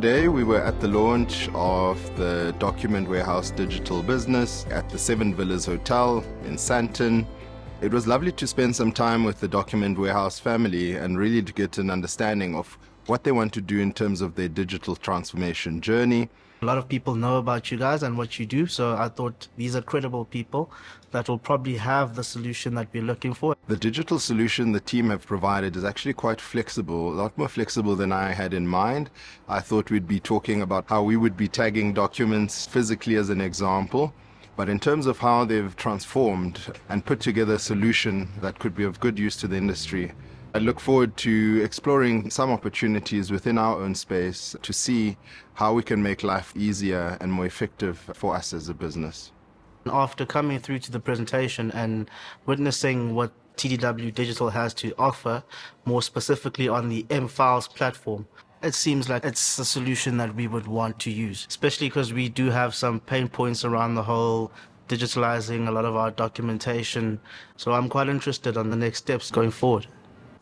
today we were at the launch of the Document Warehouse digital business at the Seven Villas Hotel in Sandton. It was lovely to spend some time with the Document Warehouse family and really to get an understanding of what they want to do in terms of their digital transformation journey. A lot of people know about you guys and what you do, so I thought these are credible people that will probably have the solution that we're looking for. The digital solution the team have provided is actually quite flexible, a lot more flexible than I had in mind. I thought we'd be talking about how we would be tagging documents physically as an example, but in terms of how they've transformed and put together a solution that could be of good use to the industry, I look forward to exploring some opportunities within our own space to see how we can make life easier and more effective for us as a business. After coming through to the presentation and witnessing what TDW Digital has to offer, more specifically on the M-Files platform, it seems like it's a solution that we would want to use, especially because we do have some pain points around the whole digitalizing a lot of our documentation. So I'm quite interested on the next steps going forward.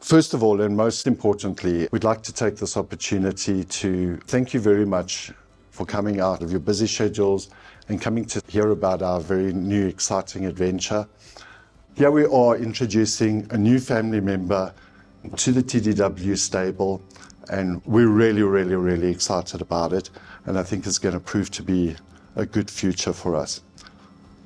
First of all, and most importantly, we'd like to take this opportunity to thank you very much for coming out of your busy schedules and coming to hear about our very new, exciting adventure. Here we are introducing a new family member to the TDW stable, and we're really excited about it, and I think it's going to prove to be a good future for us.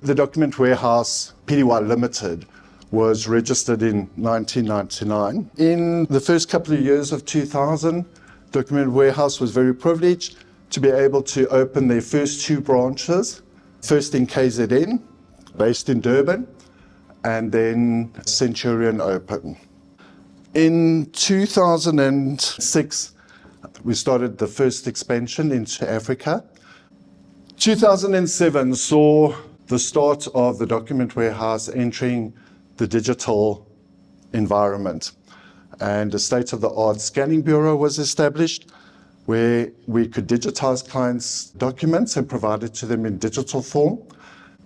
The Document Warehouse Pty Limited was registered in 1999. In the first couple of years of 2000, Document Warehouse was very privileged to be able to open their first 2 branches, first in KZN, based in Durban, and then Centurion open. In 2006, we started the first expansion into Africa. 2007 saw the start of the Document Warehouse entering the digital environment, and a state-of-the-art scanning bureau was established where we could digitize clients' documents and provide it to them in digital form.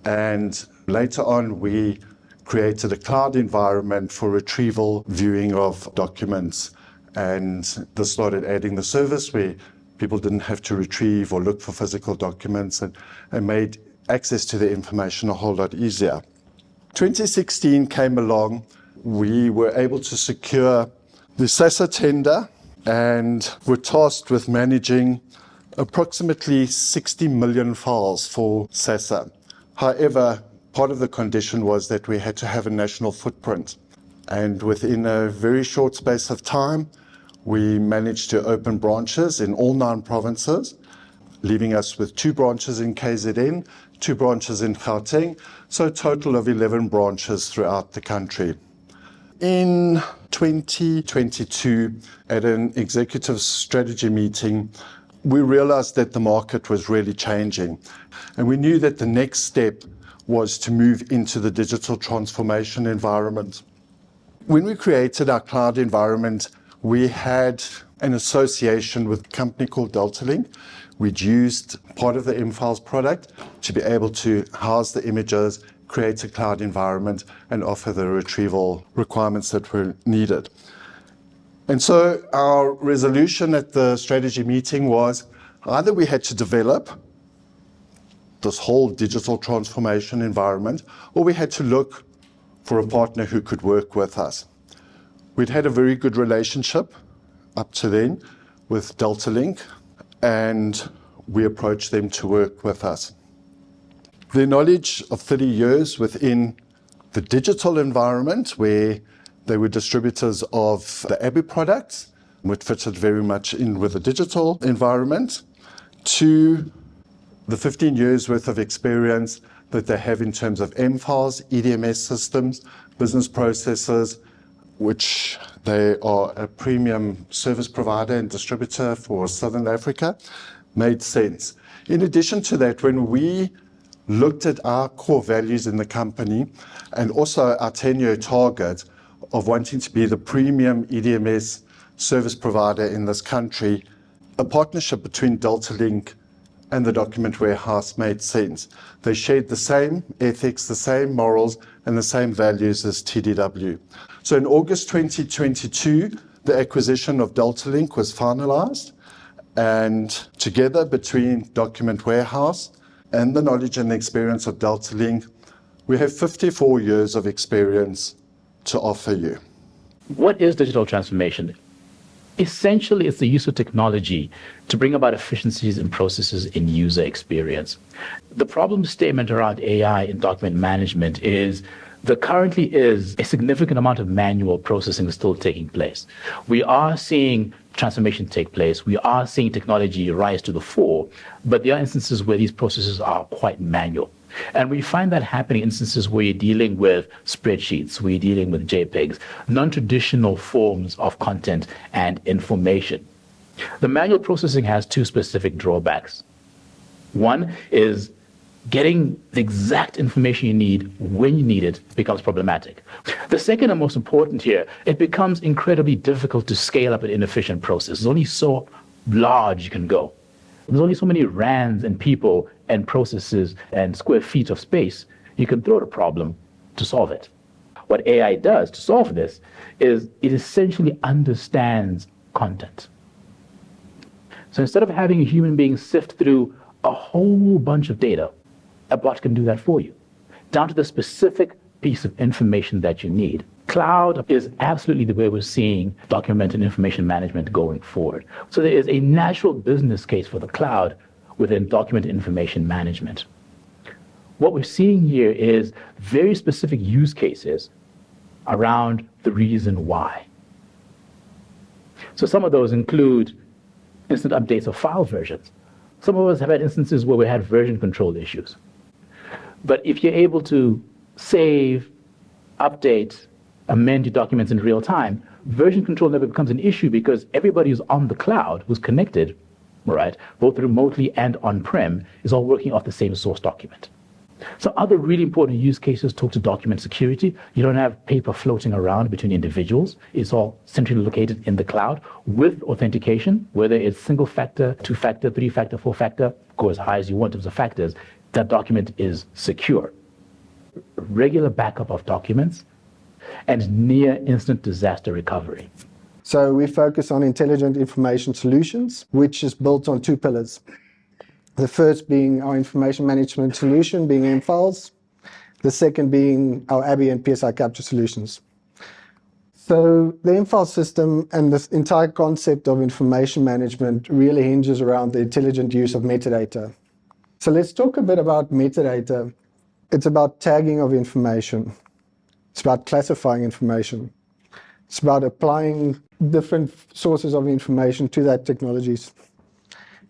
And later on, we created a cloud environment for retrieval viewing of documents, and this started adding the service where people didn't have to retrieve or look for physical documents, and made access to the information a whole lot easier. 2016 came along. We were able to secure the SASSA tender and were tasked with managing approximately 60 million files for SASSA. However, part of the condition was that we had to have a national footprint. And within a very short space of time, we managed to open branches in all 9 provinces, leaving us with 2 branches in KZN, 2 branches in Gauteng, so a total of 11 branches throughout the country. In 2022, at an executive strategy meeting, we realized that the market was really changing, and we knew that the next step was to move into the digital transformation environment. When we created our cloud environment, we had an association with a company called Deltalink. We'd used part of the M-Files product to be able to house the images, create a cloud environment, and offer the retrieval requirements that were needed. And so our resolution at the strategy meeting was either we had to develop this whole digital transformation environment, or we had to look for a partner who could work with us. We'd had a very good relationship up to then with Deltalink, and we approached them to work with us. Their knowledge of 30 years within the digital environment, where they were distributors of the ABBYY products, which fitted very much in with the digital environment, to the 15 years worth of experience that they have in terms of M-Files, EDMS systems, business processes, which they are a premium service provider and distributor for Southern Africa, made sense. In addition to that, when we looked at our core values in the company and also our 10-year target of wanting to be the premium EDMS service provider in this country, a partnership between Deltalink and the Document Warehouse made sense. They shared the same ethics, the same morals, and the same values as TDW. So in August 2022, the acquisition of Deltalink was finalized, And together between Document Warehouse and the knowledge and experience of Deltalink, we have 54 years of experience to offer you. What is digital transformation? Essentially, it's the use of technology to bring about efficiencies in processes in user experience. The problem statement around AI in document management is there currently is a significant amount of manual processing still taking place. We are seeing transformation take place. We are seeing technology rise to the fore, but there are instances where these processes are quite manual. And we find that happening in instances where you're dealing with spreadsheets, where you're dealing with JPEGs, non-traditional forms of content and information. The manual processing has two specific drawbacks. One is getting the exact information you need when you need it becomes problematic. The second and most important here, it becomes incredibly difficult to scale up an inefficient process. There's only so large you can go. There's only so many rands and people and processes and square feet of space you can throw at a problem to solve it. What AI does to solve this is it essentially understands content. So instead of having a human being sift through a whole bunch of data, a bot can do that for you, down to the specific piece of information that you need. Cloud is absolutely the way we're seeing document and information management going forward. So there is a natural business case for the cloud within document information management. What we're seeing here is very specific use cases around the reason why. So some of those include instant updates of file versions. Some of us have had instances where we had version control issues. But if you're able to save, update, amend your documents in real time, version control never becomes an issue because everybody who's on the cloud, who's connected, right, both remotely and on-prem, is all working off the same source document. So other really important use cases talk to document security. You don't have paper floating around between individuals. It's all centrally located in the cloud with authentication, whether it's single factor, two factor, three factor, four factor, go as high as you want in terms of factors. That document is secure. Regular backup of documents and near instant disaster recovery. So we focus on intelligent information solutions, which is built on two pillars. The first being our information management solution, being mFiles. The second being our ABBYY and PSIcapture solutions. So the mFile system and this entire concept of information management really hinges around the intelligent use of metadata. So let's talk a bit about metadata. It's about tagging of information. It's about classifying information. It's about applying different sources of information to that technologies.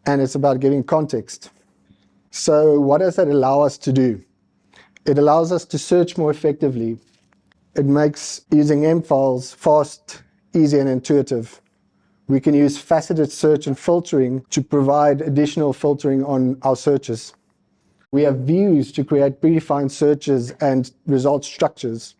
And it's about giving context. So what does that allow us to do? It allows us to search more effectively. It makes using mFiles fast, easy, and intuitive. We can use faceted search and filtering to provide additional filtering on our searches. We have views to create predefined searches and result structures.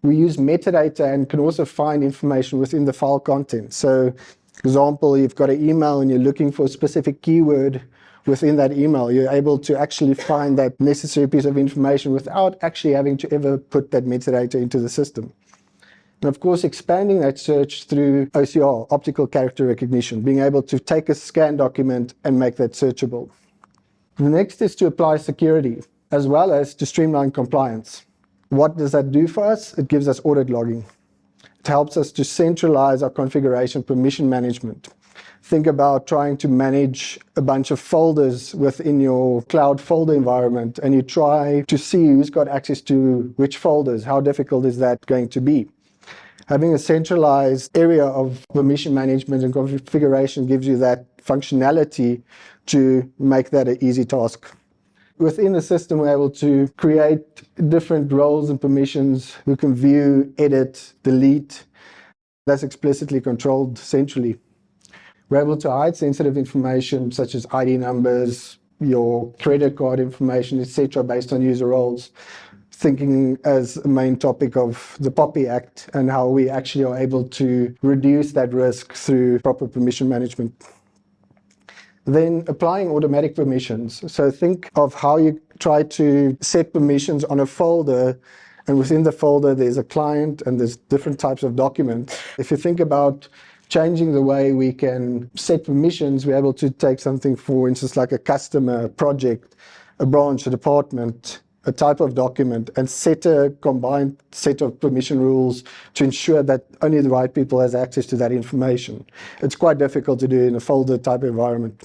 We use metadata and can also find information within the file content. So, for example, you've got an email and you're looking for a specific keyword within that email. You're able to actually find that necessary piece of information without actually having to ever put that metadata into the system. And of course, expanding that search through OCR, optical character recognition, being able to take a scanned document and make that searchable. The next is to apply security, as well as to streamline compliance. What does that do for us? It gives us audit logging. It helps us to centralize our configuration permission management. Think about trying to manage a bunch of folders within your cloud folder environment, and you try to see who's got access to which folders. How difficult is that going to be? Having a centralized area of permission management and configuration gives you that functionality to make that an easy task. Within the system, we're able to create different roles and permissions. We can view, edit, delete. That's explicitly controlled centrally. We're able to hide sensitive information such as ID numbers, your credit card information, etc., based on user roles. Thinking as a main topic of the POPI Act and how we actually are able to reduce that risk through proper permission management. Then applying automatic permissions. So think of how you try to set permissions on a folder, and within the folder there's a client and there's different types of documents. If you think about changing the way we can set permissions. We're able to take something, for instance, like a customer, a project, a branch, a department, a type of document, and set a combined set of permission rules to ensure that only the right people has access to that information. It's quite difficult to do in a folder type environment.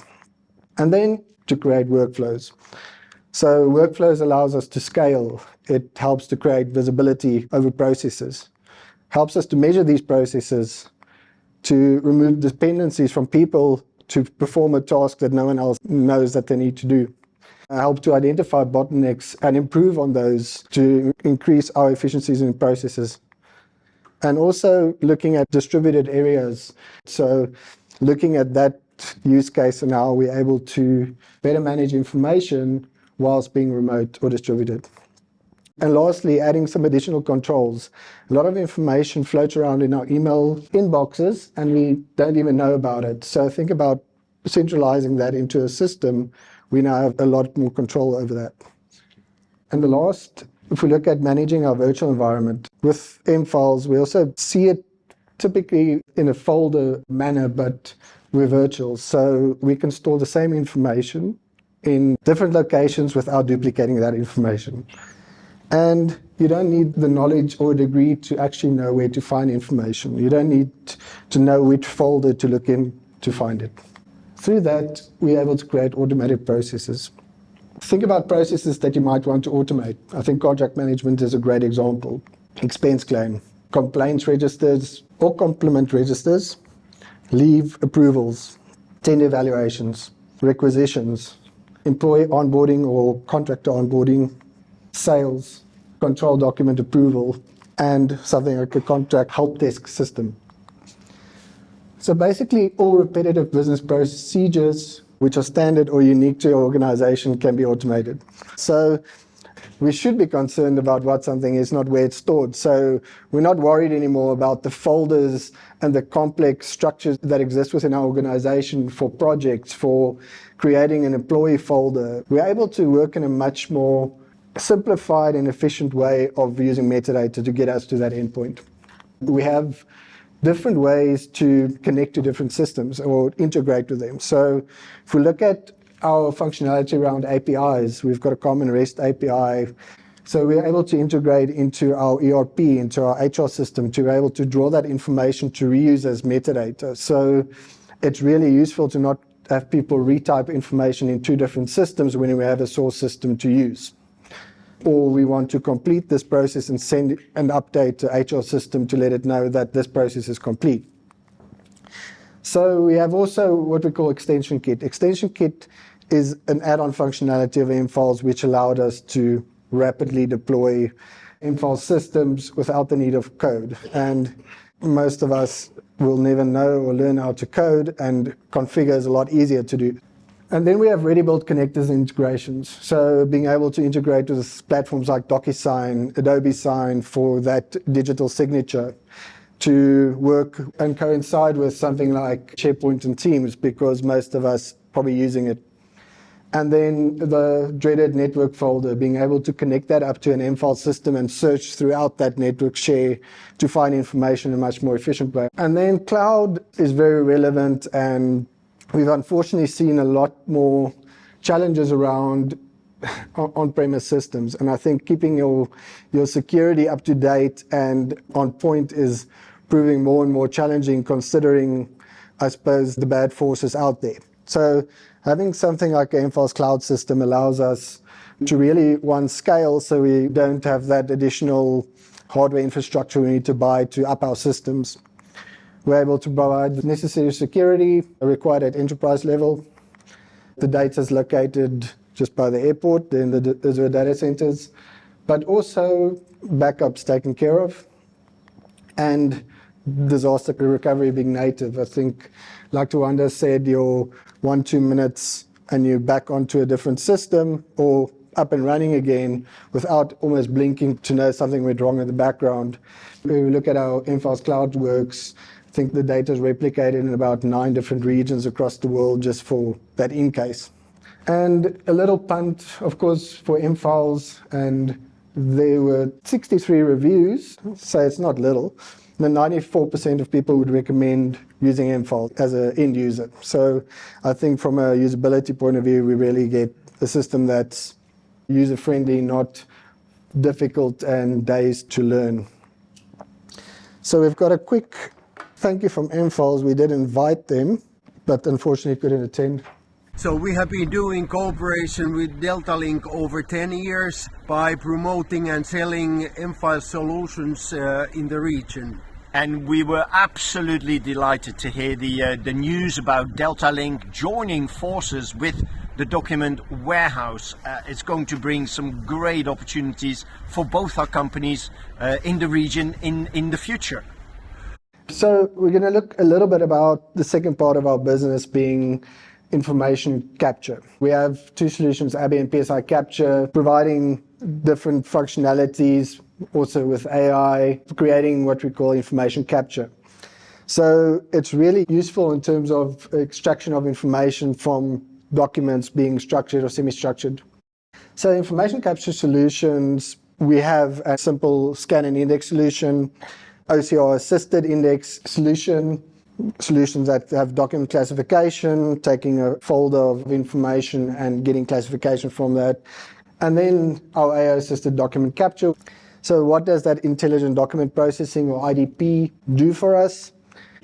And then to create workflows. So workflows allows us to scale. It helps to create visibility over processes. Helps us to measure these processes, to remove dependencies from people to perform a task that no one else knows that they need to do. Help to identify bottlenecks and improve on those to increase our efficiencies in processes. And also looking at distributed areas. So looking at that use case and how we're able to better manage information whilst being remote or distributed. And lastly, adding some additional controls. A lot of information floats around in our email inboxes and we don't even know about it. So think about centralizing that into a system. We now have a lot more control over that. And the last, if we look at managing our virtual environment, with M-Files, we also see it typically in a folder manner, but we're virtual. So we can store the same information in different locations without duplicating that information. And you don't need the knowledge or degree to actually know where to find information. You don't need to know which folder to look in to find it. Through that, we're able to create automated processes. Think about processes that you might want to automate. I think contract management is a great example. Expense claim, complaints registers or complement registers, leave approvals, tender evaluations, requisitions, employee onboarding or contractor onboarding, sales, control document approval, and something like a contract help desk system. So basically, all repetitive business procedures which are standard or unique to your organization can be automated. So we should be concerned about what something is, not where it's stored. So we're not worried anymore about the folders and the complex structures that exist within our organization for projects, for creating an employee folder. We're able to work in a much more simplified and efficient way of using metadata to get us to that endpoint. We have different ways to connect to different systems or integrate with them. So if we look at our functionality around APIs, we've got a common REST API. So we're able to integrate into our ERP, into our HR system, to be able to draw that information to reuse as metadata. So it's really useful to not have people retype information in two different systems when we have a source system to use. Or we want to complete this process and send an update to HR system to let it know that this process is complete. So we have also what we call Extension Kit. Extension Kit is an add-on functionality of M-Files which allowed us to rapidly deploy M-Files systems without the need of code. And most of us will never know or learn how to code, and configure is a lot easier to do. And then we have ready-built connectors and integrations. So being able to integrate with platforms like DocuSign, Adobe Sign for that digital signature, to work and coincide with something like SharePoint and Teams, because most of us probably using it. And then the dreaded network folder, being able to connect that up to an M-File system and search throughout that network share to find information in a much more efficient way. And then cloud is very relevant, and we've unfortunately seen a lot more challenges around on-premise systems. And I think keeping your security up to date and on point is proving more and more challenging, considering, I suppose, the bad forces out there. So having something like an M-Files cloud system allows us to really, one, scale, so we don't have that additional hardware infrastructure we need to buy to up our systems. We're able to provide the necessary security required at enterprise level. The data is located just by the airport, in the Azure data centers, but also backups taken care of, and disaster recovery being native. I think, like Tawanda said, you're 1-2 minutes and you're back onto a different system or up and running again without almost blinking to know something went wrong in the background. When we look at how M-Files Cloud works, I think the data is replicated in about 9 different regions across the world just for that in case. And a little punt, of course, for M-Files, and there were 63 reviews, so it's not little. then 94% of people would recommend using mFiles as an end user. So I think from a usability point of view, we really get a system that's user-friendly, not difficult and days to learn. So we've got a quick thank you from mFiles. We did invite them, but unfortunately couldn't attend. So we have been doing cooperation with Deltalink over 10 years by promoting and selling mFile solutions in the region. And we were absolutely delighted to hear the news about Deltalink joining forces with the document warehouse. It's going to bring some great opportunities for both our companies in the region in the future. So we're going to look a little bit about the second part of our business being information capture. We have two solutions, ABBYY and PSIcapture, providing different functionalities, also with AI, creating what we call information capture. So it's really useful in terms of extraction of information from documents being structured or semi-structured. So information capture solutions, we have a simple scan and index solution, OCR assisted index solution, solutions that have document classification, taking a folder of information and getting classification from that, and then our AI assisted document capture. So what does that intelligent document processing or IDP do for us?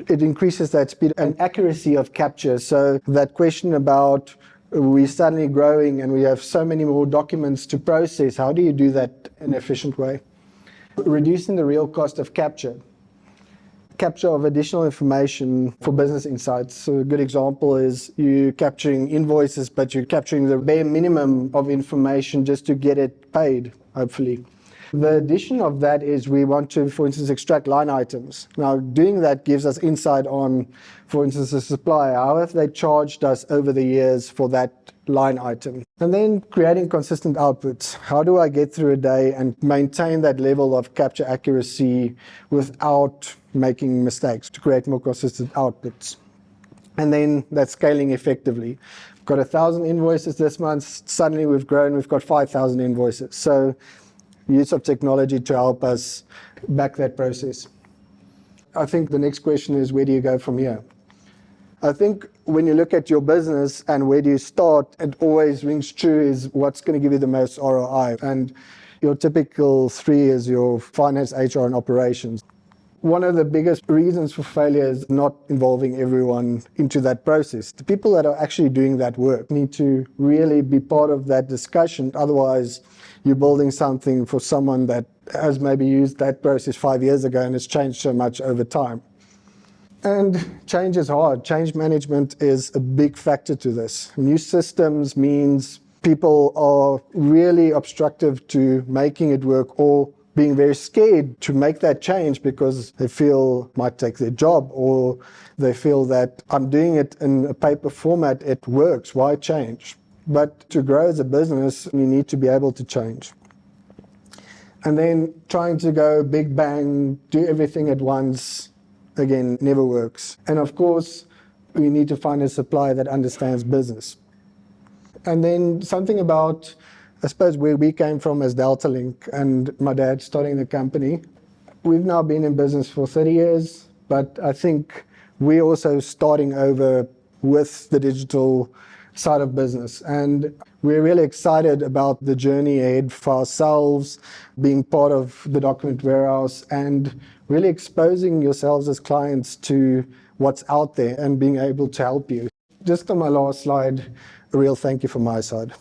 It increases that speed and accuracy of capture. So that question about we're suddenly growing and we have so many more documents to process, how do you do that in an efficient way? Reducing the real cost of capture of additional information for business insights. So a good example is you capturing invoices, but you're capturing the bare minimum of information just to get it paid, hopefully. The addition of that is we want to, for instance, extract line items. Now, doing that gives us insight on, for instance, a supplier. How have they charged us over the years for that line item? And then creating consistent outputs. How do I get through a day and maintain that level of capture accuracy without making mistakes to create more consistent outputs? And then that scaling effectively. We've got 1,000 invoices this month. Suddenly we've grown, we've got 5,000 invoices. So use of technology to help us back that process. I think the next question is, where do you go from here? I think when you look at your business and where do you start, it always rings true is what's going to give you the most ROI. And your typical three is your finance, HR, and operations. One of the biggest reasons for failure is not involving everyone into that process. The people that are actually doing that work need to really be part of that discussion. Otherwise, you're building something for someone that has maybe used that process 5 years ago and it's changed so much over time. And change is hard. Change management is a big factor to this. New systems means people are really obstructive to making it work or being very scared to make that change because they feel it might take their job, or they feel that I'm doing it in a paper format, it works, why change? But to grow as a business, you need to be able to change. And then trying to go big bang, do everything at once, again, never works. And of course, we need to find a supplier that understands business. And then something about, I suppose, where we came from as Deltalink and my dad starting the company. We've now been in business for 30 years, but I think we're also starting over with the digital side of business. And we're really excited about the journey ahead for ourselves, being part of the document warehouse and really exposing yourselves as clients to what's out there and being able to help you. Just on my last slide, a real thank you from my side.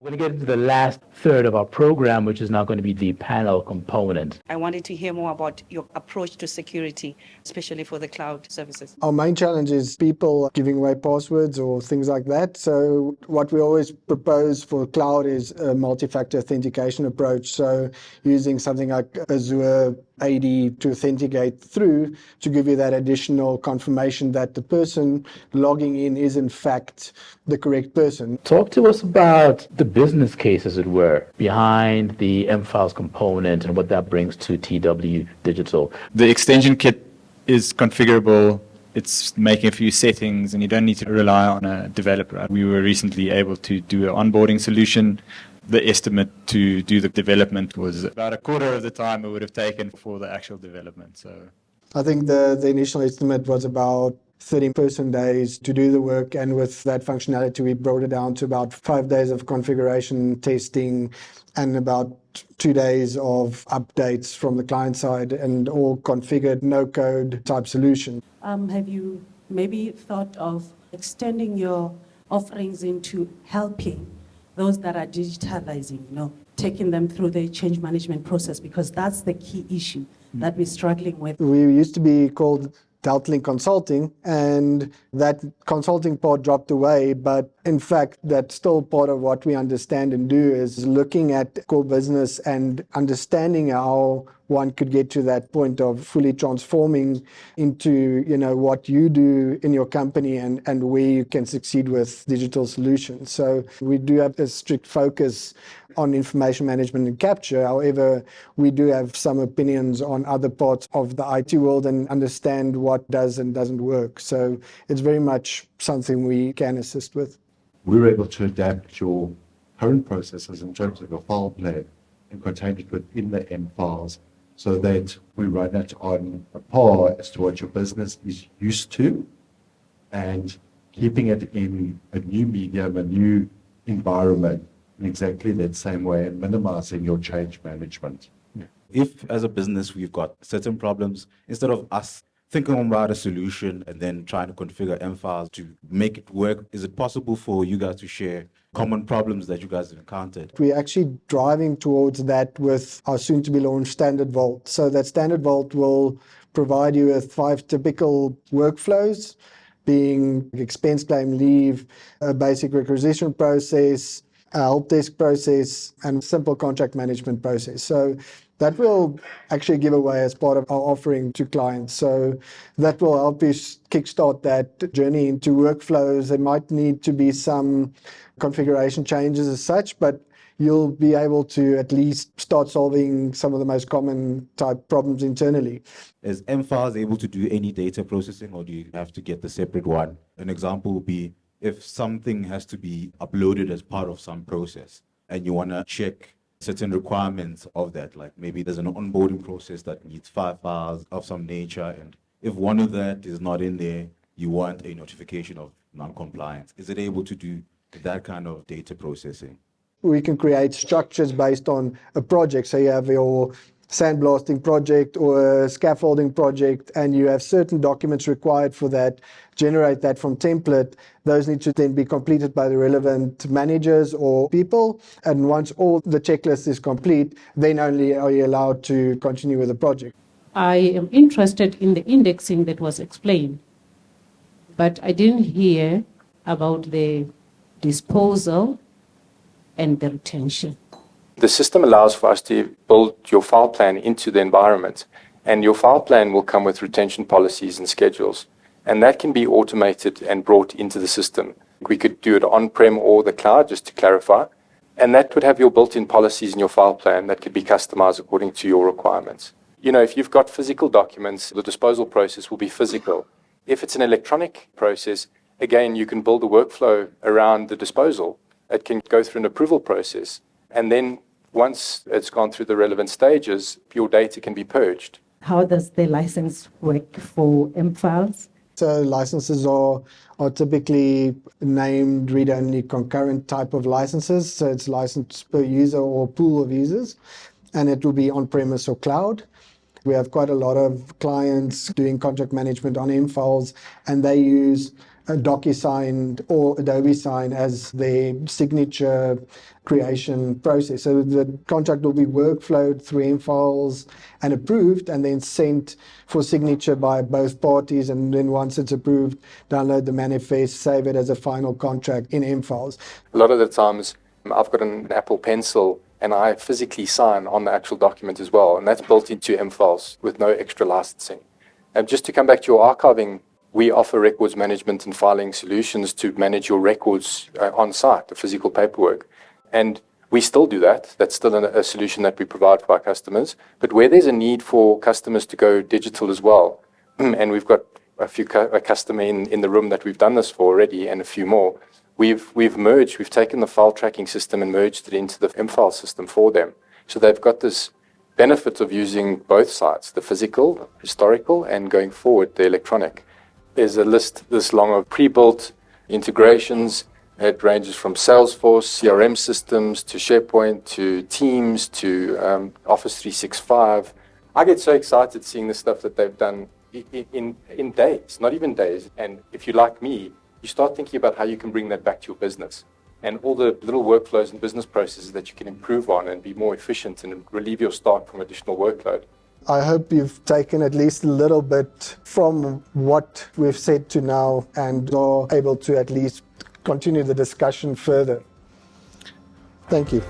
We're going to get into the last third of our program, which is now going to be the panel component. I wanted to hear more about your approach to security, especially for the cloud services. Our main challenge is people giving away passwords or things like that. So what we always propose for cloud is a multi-factor authentication approach. So using something like Azure AD to authenticate through to give you that additional confirmation that the person logging in is in fact the correct person. Talk to us about the business case, as it were, behind the mFiles component and what that brings to TW Digital. The extension kit is configurable. It's making a few settings and you don't need to rely on a developer. We were recently able to do an onboarding solution the estimate to do the development was about a quarter of the time it would have taken for the actual development. So I think the initial estimate was about 30 person days to do the work, and with that functionality we brought it down to about 5 days of configuration testing and about 2 days of updates from the client side, and all configured no-code type solution. Have you maybe thought of extending your offerings into helping those that are digitalizing, taking them through the change management process, because that's the key issue that we're struggling with? We used to be called Deltalink Consulting, and that consulting part dropped away, but in fact that's still part of what we understand and do, is looking at core business and understanding how one could get to that point of fully transforming into what you do in your company and where you can succeed with digital solutions. So we do have a strict focus on information management and capture. However, we do have some opinions on other parts of the IT world and understand what does and doesn't work. So it's very much something we can assist with. We're able to adapt your current processes in terms of your file plan and contain it within the M files, so that we run it on a par as to what your business is used to, and keeping it in a new medium, a new environment in exactly that same way, and minimizing your change management. If as a business we've got certain problems, instead of us thinking about a solution and then trying to configure M files to make it work, is it possible for you guys to share common problems that you guys have encountered? We're actually driving towards that with our soon-to-be-launched Standard Vault. So that Standard Vault will provide you with 5 typical workflows, being expense claim, leave, a basic requisition process, a help desk process, and simple contract management process. So that will actually give away as part of our offering to clients. So that will help you kickstart that journey into workflows. There might need to be some configuration changes as such, but you'll be able to at least start solving some of the most common type problems internally. Is M-Files able to do any data processing, or do you have to get the separate one? An example would be if something has to be uploaded as part of some process and you want to check certain requirements of that, like maybe there's an onboarding process that needs 5 files of some nature, and if one of that is not in there, you want a notification of non-compliance. Is it able to do that kind of data processing? We can create structures based on a project. So you have your sandblasting project or a scaffolding project, and you have certain documents required for that, generate that from template. Those need to then be completed by the relevant managers or people. And once all the checklist is complete, then only are you allowed to continue with the project. I am interested in the indexing that was explained, but I didn't hear about the disposal and the retention. The system allows for us to build your file plan into the environment, and your file plan will come with retention policies and schedules, and that can be automated and brought into the system. We could do it on-prem or the cloud, just to clarify, and that would have your built-in policies in your file plan that could be customized according to your requirements. If you've got physical documents, the disposal process will be physical. If it's an electronic process, again, you can build a workflow around the disposal. It can go through an approval process, and then once it's gone through the relevant stages, your data can be purged. How does the license work for M-Files? So licenses are typically named read-only concurrent type of licenses. So it's license per user or pool of users, and it will be on-premise or cloud. We have quite a lot of clients doing contract management on M-Files, and they use a DocuSign or Adobe Sign as their signature creation process. So the contract will be workflowed through M-Files and approved, and then sent for signature by both parties. And then once it's approved, download the manifest, save it as a final contract in M-Files. A lot of the times, I've got an Apple Pencil, and I physically sign on the actual document as well, and that's built into M-Files with no extra licensing. And just to come back to your archiving, we offer records management and filing solutions to manage your records on site, the physical paperwork. And we still do that. That's still a solution that we provide for our customers. But where there's a need for customers to go digital as well, and we've got a customer in the room that we've done this for already, and a few more, we've merged, we've taken the file tracking system and merged it into the M-file system for them. So they've got this benefit of using both sides, the physical, historical, and going forward, the electronic. There's a list this long of pre-built integrations. It ranges from Salesforce, CRM systems, to SharePoint, to Teams, to Office 365. I get so excited seeing the stuff that they've done in days, not even days. And if you're like me, you start thinking about how you can bring that back to your business and all the little workflows and business processes that you can improve on and be more efficient and relieve your staff from additional workload. I hope you've taken at least a little bit from what we've said to now and are able to at least continue the discussion further. Thank you.